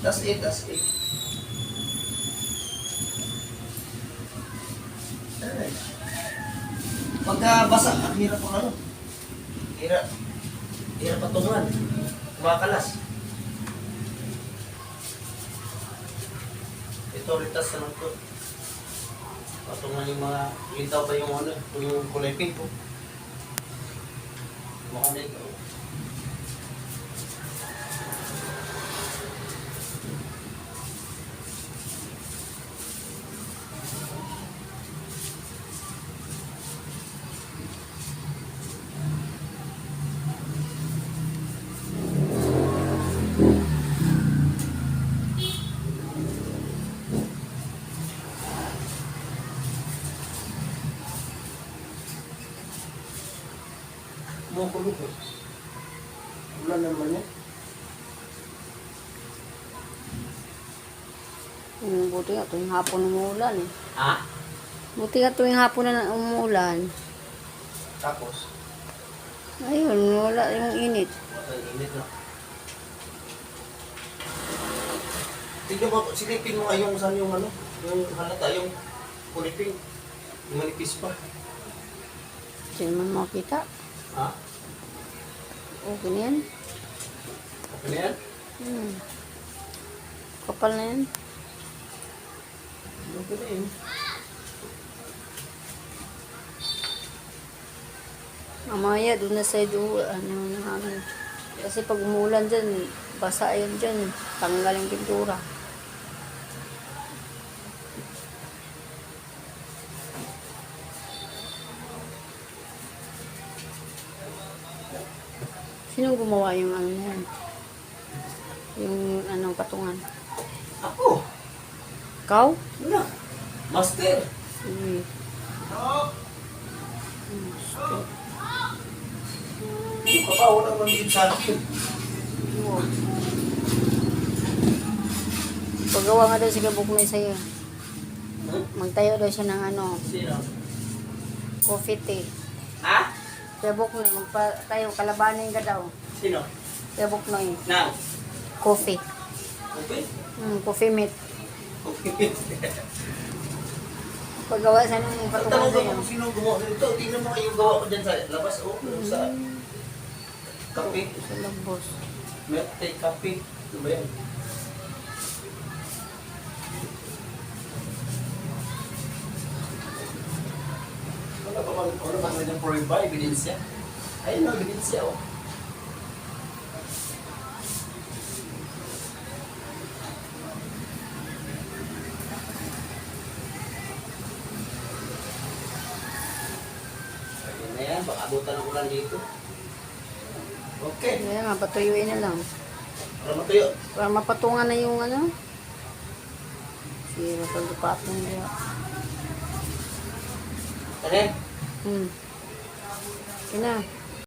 That's it, that's it. Alright. Pagka basa, ang hirap ang ano. Hirap. Hirap patungan. Kumakalas. Ito, ritas na lang to. Patungan yung mga, lintaw pa yung ano, yung kulay pink po. Mukha na ito. Kumukulog eh. Wala naman yan. Buti nga tuwing hapon umuulan eh. Ha? Buti nga tuwing hapon na umuulan. Tapos? Ayun, wala yung init. Ang init na. Tignan mo, silipin mo nga yung saan yung ano, yung halata, yung kuliping. Yung manipis pa. Diyan man makita. Ha? Okay na yan. Okay na yan? Kapal na yan. Okay na yun. Mamaya doon na sa ano na hangin. Kasi pag umuulan dyan, basa yan dyan. Tanggal yung pintura. Sinong gumawa yung ano na yan? Yung anong patungan? Ako? Ikaw? Wala. Master. Uy. Yung kapaw naman din sa akin. Paggawa nga daw si Kabuknoy sa'yo. Hmm? Magtayo daw siya ng ano, Sino? coffee tea. Ha? Kabuknoy, magpatayo, kalabanin ka daw. Sino? Kabuknoy, Na? coffee. Okay? Coffee meat. Okay. Paggawa siya ng patungan Tanong ko sa'yo. kung sino gumawa nito. Tingnan mo yung gawa ko dyan sa labas. Oh, sa kape. Sa labos. Milk tea, kape. Ano ba yan? Ano ba yung proiba? Ebidensya? Ayun na, ebidensya oh. Ayun na yan, baka abutan ang ulan dito. Okay, Kaya nga, patuyuin na lang. para matuyo. Para mapatungan na yung ano. Sige, matagpapong niya. Tanin? Okay na.